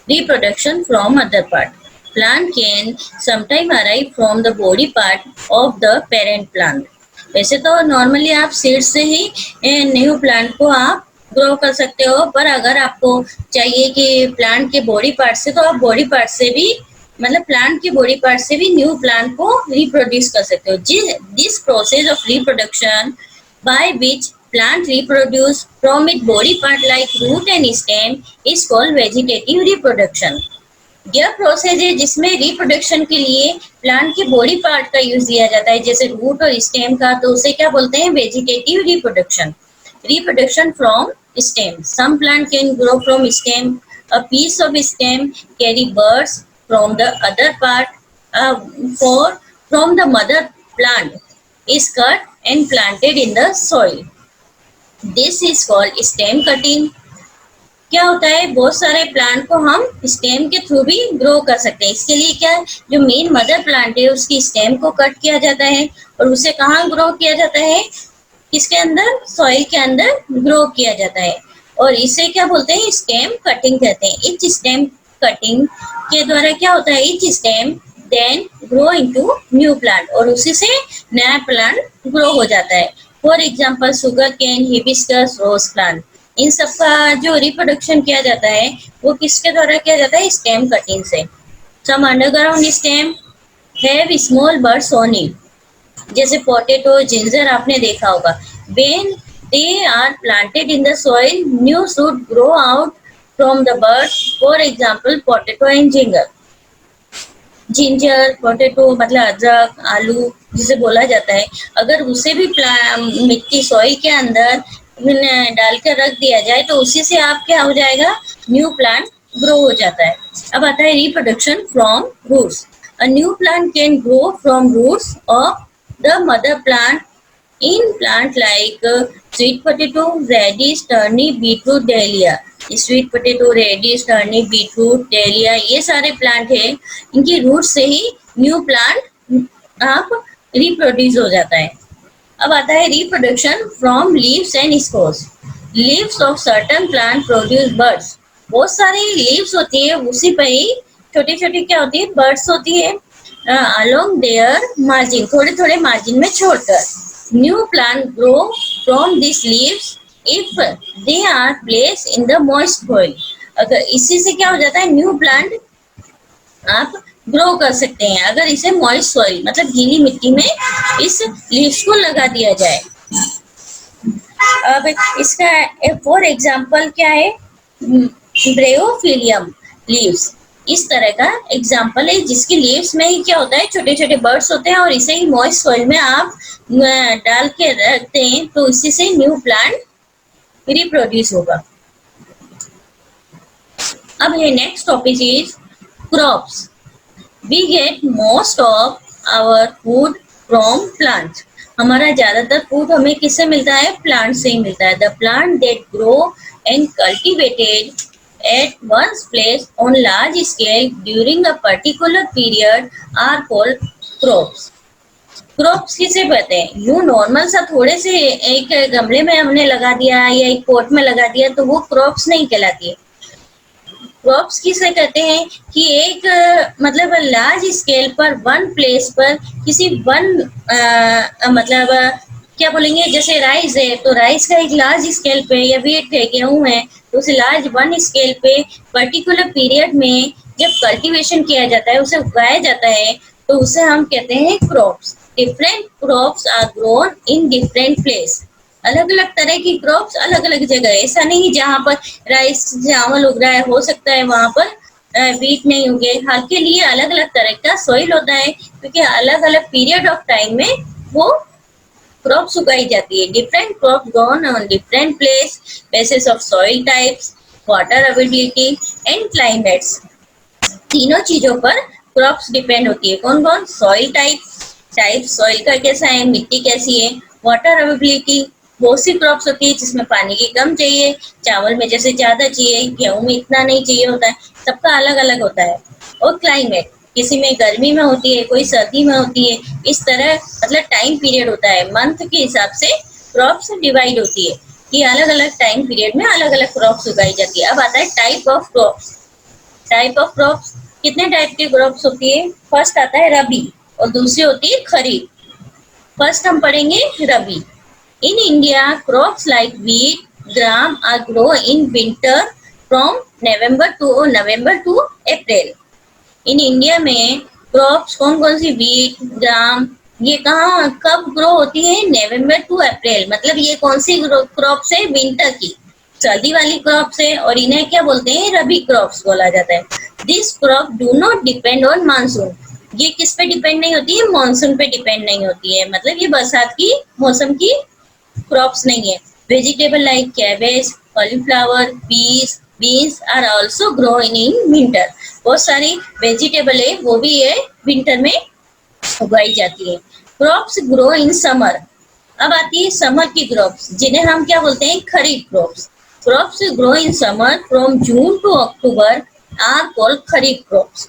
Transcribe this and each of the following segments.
reproduction from other part. Plant can sometime arrive from the body part of the parent plant. वैसे तो normally आप seed से ही new plant को आप ग्रो कर सकते हो, पर अगर आपको चाहिए कि प्लांट के बॉडी पार्ट से, तो आप बॉडी पार्ट से भी, मतलब प्लांट की बॉडी पार्ट से भी न्यू प्लांट को रिप्रोड्यूस कर सकते हो. This process of reproduction by which plant reproduce from its body part like root and stem is called vegetative reproduction. यह प्रोसेस है जिसमें रिप्रोडक्शन के लिए प्लांट के बॉडी पार्ट का यूज किया जाता है, जैसे रूट और स्टेम का, तो उसे क्या बोलते हैं? Vegetative reproduction. Reproduction from stem. Some plant can grow from stem. A piece of stem carry buds from the other part from the mother plant is cut and planted in the soil. This is called stem cutting. क्या होता है? बहुत सारे plant को हम stem के through भी grow कर सकते हैं. इसके लिए क्या, जो मेन मदर प्लांट है उसकी स्टेम को कट किया जाता है और उसे कहाँ ग्रो किया जाता है? किसके अंदर? सॉइल के अंदर ग्रो किया जाता है, और इसे क्या बोलते हैं? स्टेम कटिंग कहते हैं. इच स्टेम कटिंग के द्वारा क्या होता है? Etch stem then grow into new plant, और उसी से नया प्लांट ग्रो हो जाता है. For example sugar cane, hibiscus, rose plant, इन सब का जो रिप्रोडक्शन किया जाता है वो किसके द्वारा किया जाता है? स्टेम कटिंग से. Some underground stem have small buds on it, जैसे पोटैटो, जिंजर आपने देखा होगा. When they are planted in the soil, new shoot grow out from the bud. For example potato and ginger, potato मतलब अदरक, आलू जिसे बोला जाता है, अगर उसे भी मिट्टी सॉइल के अंदर डालकर रख दिया जाए तो उसी से आप क्या हो जाएगा? न्यू प्लांट ग्रो हो जाता है. अब आता है reproduction from roots. A new plant can grow from roots of the mother plant in plant like sweet potato, radish, turnip, beetroot, dahlia. Sweet potato, radish, turnip, beetroot, dahlia, ये सारे plant है, इनकी रूट से ही new plant आप reproduce हो जाता है. अब आता है reproduction from leaves and spores. Leaves of certain plant produce buds. बहुत सारी लीव्स होती है, उसी पे ही छोटी छोटी क्या होती है? बर्ड्स होती है. अलोंग देयर मार्जिन, थोड़े थोड़े मार्जिन में छोड़कर. New plant grow from this leaves if they are placed in the moist soil. अगर इसी से क्या हो जाता है? न्यू प्लांट आप ग्रो कर सकते हैं अगर इसे मॉइस्ट सॉइल मतलब गीली मिट्टी में इस लीव्स को लगा दिया जाए. अब इसका फॉर एग्जाम्पल क्या है? ब्रेयोफिलियम लीव्स इस तरह का एग्जाम्पल है, जिसकी लीव्स में ही क्या होता है? छोटे छोटे बर्ड्स होते हैं, और इसे ही मॉइस्ट सॉइल में आप डाल के रखते हैं तो इसी से न्यू प्लांट रिप्रोड्यूस होगा. अब ये next topic is crops. We get most of our food from plants. हमारा ज्यादातर फूड हमें किससे मिलता है? प्लांट से ही मिलता है. The plant that grow and cultivated at one's place on large scale during a particular period are called crops. Crops किसे कहते हैं? यूं नॉर्मल सा थोड़े से एक गमले में हमने लगा दिया या एक पॉट में लगा दिया तो वो क्रॉप्स नहीं कहलाती है. क्रॉप्स किसे कहते हैं? कि एक मतलब लार्ज स्केल पर वन प्लेस पर किसी वन मतलब क्या बोलेंगे, जैसे राइस है तो राइस का एक लार्ज स्केल पे, या वीट है, गेहूं है, तो उसे लार्ज वन स्केल पे पर्टिकुलर पीरियड में जब कल्टीवेशन किया जाता है, उसे उगाया जाता है, तो उसे हम कहते हैं crops. Different crops are grown in different place. अलग अलग तरह की क्रॉप्स अलग अलग जगह. ऐसा नहीं जहाँ पर राइस चावल उग रहा है हो सकता है वहां पर वीट नहीं उगे. हर के लिए अलग अलग तरह का सॉइल होता है, क्योंकि अलग अलग पीरियड ऑफ टाइम में वो क्रॉप्स उगाई जाती है. Different crop grown on different place basis of soil types, water availability and climates. तीनों चीजों पर क्रॉप्स डिपेंड होती है. कौन कौन? सॉइल टाइप सॉइल का कैसा है, मिट्टी कैसी है, वाटर अवेलेबिलिटी, बहुत सी क्रॉप्स होती है जिसमें पानी की कम चाहिए, चावल में जैसे ज्यादा चाहिए, गेहूं में इतना नहीं चाहिए होता है, सबका अलग अलग होता है. और क्लाइमेट, किसी में गर्मी में होती है, कोई सर्दी में होती है. इस तरह मतलब टाइम पीरियड होता है, मंथ के हिसाब से क्रॉप्स डिवाइड होती है कि अलग अलग टाइम पीरियड में अलग अलग क्रॉप्स उगाई जाती है. अब आता है type of crops. Type of crops, कितने टाइप की क्रॉप्स होती है? फर्स्ट आता है रबी और दूसरी होती है खरीफ। फर्स्ट हम पढ़ेंगे rabi. In India crops like wheat, gram are grow in winter from November to April। In India में क्रॉप्स कौन कौन सी, वीट, ग्राम, ये कहाँ कब ग्रो होती है? नवंबर टू अप्रैल। मतलब ये कौन सी क्रॉप्स है? विंटर की, सर्दी वाली क्रॉप्स है, और इन्हें क्या बोलते हैं? रबी क्रॉप्स बोला जाता है। This crop do not depend on monsoon. ये किस पे डिपेंड नहीं होती है? मानसून पे डिपेंड नहीं होती है, मतलब ये बरसात की मौसम की क्रॉप्स नहीं है। Vegetable like cabbage, cauliflower, peas, beans are also grow in winter. बहुत सारी वेजिटेबल है वो भी है विंटर में उगाई जाती है। Crops grow in summer. अब आती है समर की क्रॉप्स, जिन्हें हम क्या बोलते हैं? Kharif crops. Crops grow in summer from June to October are called kharif crops.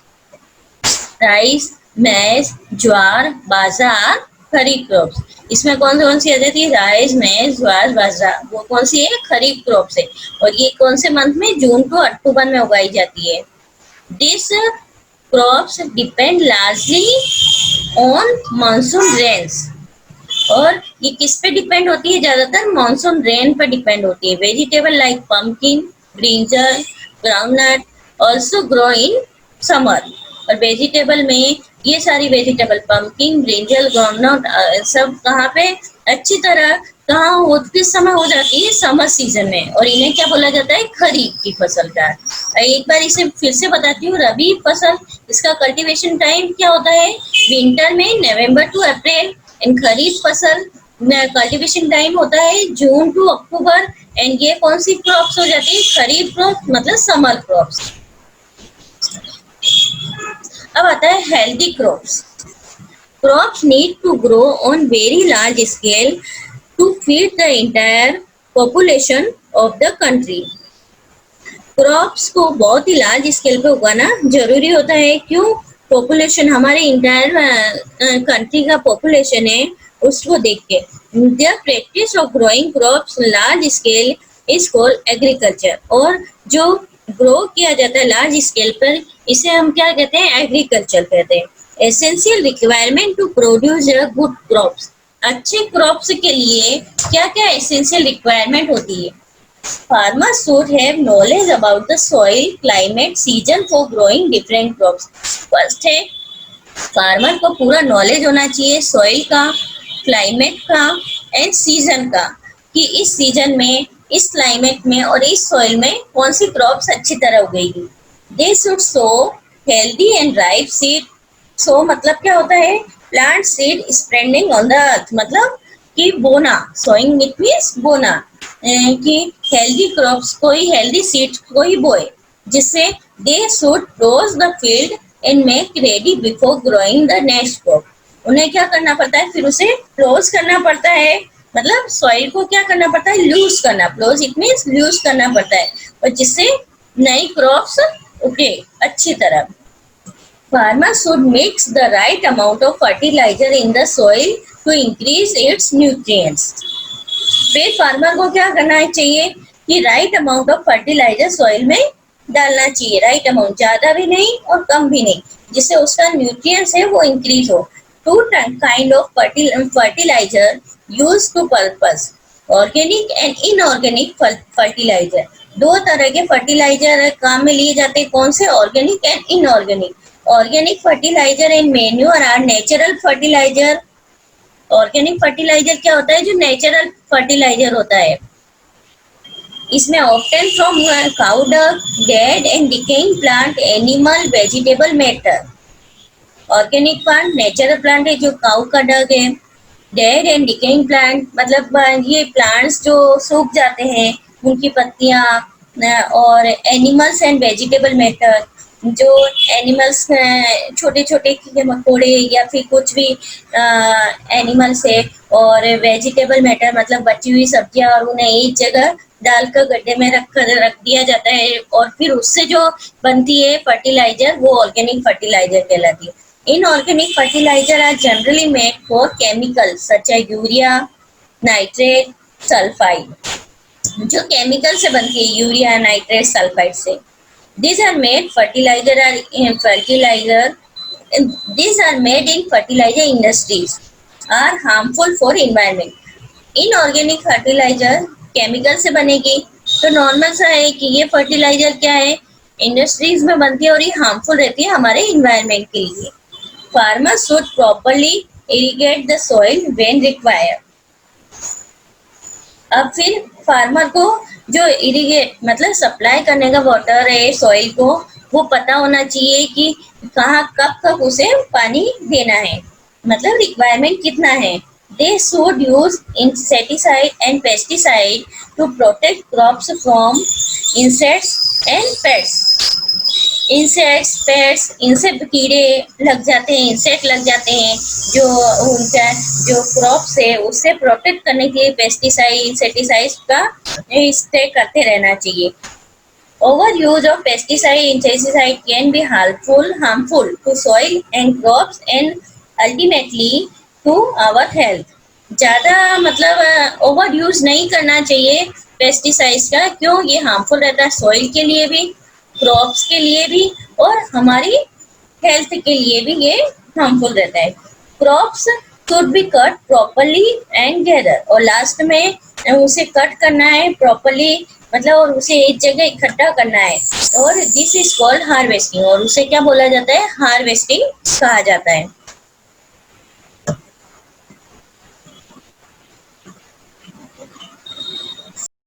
Rice, maize, jowar, bajra, kharif crops. इसमें कौन सी आ जाती है? राइस, मैज, ज्वार, बाजरा, वो कौन सी है? खरीफ क्रॉप्स है। और ये कौन से मंथ में? जून टू अक्टूबर में उगाई जाती है। This crops depend largely on monsoon rains. और ये किस पे डिपेंड होती है? ज्यादातर मानसून रेन पर डिपेंड होती है। Vegetable like pumpkin, brinjal, groundnut also grow in summer. और वेजिटेबल में ये सारी वेजिटेबल पंपकिन, ब्रिंजल, ग्राउंडनट सब कहाँ पे अच्छी तरह कहाँ हो, किस समय हो जाती है? समर सीजन में। और इन्हें क्या बोला जाता है? खरीफ की फसल का। एक बार इसे फिर से बताती हूँ। रबी फसल, इसका कल्टीवेशन टाइम क्या होता है? विंटर में नवंबर टू अप्रैल। एंड खरीफ फसल कल्टीवेशन टाइम होता है जून टू अक्टूबर। एंड ये कौन सी क्रॉप्स हो जाती है? खरीफ क्रॉप, मतलब समर क्रॉप्स। अब आता है healthy crops. Crops need to grow on very large scale to feed the entire population of the country. Crops को बहुत ही लार्ज स्केल पे उगाना जरूरी होता है। क्यों? पॉपुलेशन, हमारे इंटायर कंट्री का पॉपुलेशन है, उसको देख के। The practice of growing crops large scale is called agriculture. और जो ग्रो किया जाता है लार्ज स्केल पर, इसे हम क्या कहते हैं? एग्रीकल्चर कहते हैं। Essential requirement to produce good crops. अच्छे क्रॉप्स के लिए क्या क्या एसेंशियल रिक्वायरमेंट होती है? Farmers should have knowledge about the soil, climate, season for growing different crops. First है, फार्मर को पूरा नॉलेज होना चाहिए सॉइल का, क्लाइमेट का एंड सीजन का, कि इस सीजन में, इस क्लाइमेट में और इस सॉइल में कौन सी क्रॉप्स अच्छी तरह उगेगी। They should sow healthy and ripe seed. So मतलब क्या होता है? Plant seed spreading on the earth, मतलब कि बोना। सोइंग इट मीन्स बोना, कि हेल्दी क्रॉप्स को ही, हेल्दी सीड्स को ही बोए, जिससे they should close the field and make ready before growing the next crop. उन्हें क्या करना पड़ता है? फिर उसे क्लोज करना पड़ता है, मतलब सॉइल को क्या करना पड़ता है? लूज करना। क्लोज इट मीन्स लूज करना पड़ता है, और जिससे नई क्रॉप्स उगे अच्छी तरह। Farmer should mix the right amount of fertilizer in the soil to increase its nutrients. फिर फार्मर को क्या करना चाहिए? कि right amount of fertiliser soil में डालना चाहिए। राइट अमाउंट, ज्यादा भी नहीं और कम भी नहीं, जिससे उसका न्यूट्रिएंट्स है वो इंक्रीज हो। Two kind of fertiliser use two purpose, organic and inorganic fertiliser. दो तरह के फर्टिलाइजर काम में लिए जाते हैं। कौन से? Organic and inorganic. Organic fertiliser and manure are natural fertiliser. Organic fertiliser क्या होता है? जो नेचुरल फर्टिलाइजर होता है। इसमें obtain from cow dung, dead and decaying plant, animal, vegetable matter. Organic plant natural plant है, जो काउ का डंग है। डेड एंड डिकेइंग प्लांट मतलब ये प्लांट्स जो सूख जाते हैं, उनकी पत्तियां। और एनिमल्स एंड वेजिटेबल मैटर, जो एनिमल्स छोटे छोटे कीड़े मकोड़े या फिर कुछ भी एनिमल्स है। और वेजिटेबल मैटर मतलब बची हुई सब्जियां, और उन्हें एक जगह डालकर गड्ढे में रख दिया जाता है, और फिर उससे जो बनती है फर्टिलाइजर, वो ऑर्गेनिक फर्टिलाइजर कहलाती है। Inorganic fertilizer are generally made for chemicals such as urea, nitrate, sulphide. जो केमिकल से बनती है, यूरिया, नाइट्रेट, सल्फाइड से। These are made fertilizer. These are made in fertilizer industries. Are harmful for environment. Inorganic fertiliser chemical से बनेगी, तो normal सा है कि ये फर्टिलाइजर क्या है, इंडस्ट्रीज में बनती है और ये हार्मफुल रहती है हमारे इन्वायरमेंट के लिए. Farmers should properly irrigate the soil when required. अब फिर फार्मर को जो इरिगेट मतलब सप्लाई करने का वाटर है सॉइल को, वो पता होना चाहिए कि कहाँ कब कब उसे पानी देना है, मतलब रिक्वायरमेंट कितना है. They should use insecticide and pesticide to protect crops from insects and pests. Insects pests, इनसे कीड़े लग जाते हैं, इंसेक्ट लग जाते हैं, जो उनका जो क्रॉप्स है उससे प्रोटेक्ट करने के लिए पेस्टिसाइड इंसेक्टिसाइड का स्प्रे करते रहना चाहिए. Overuse of pesticide insecticide can be harmful to soil and crops and ultimately to our health. ज़्यादा मतलब ओवर यूज नहीं करना चाहिए पेस्टिसाइड्स का, क्यों, ये हार्मफुल रहता है सॉइल के लिए भी, क्रॉप्स के लिए भी और हमारी हेल्थ के लिए भी ये हार्मफुल रहता है. Crops should be cut properly and gather, और लास्ट में उसे कट करना है प्रॉपरली, मतलब और उसे एक जगह इकट्ठा करना है, और दिस इज कॉल्ड हार्वेस्टिंग, और उसे क्या बोला जाता है, हार्वेस्टिंग कहा जाता है.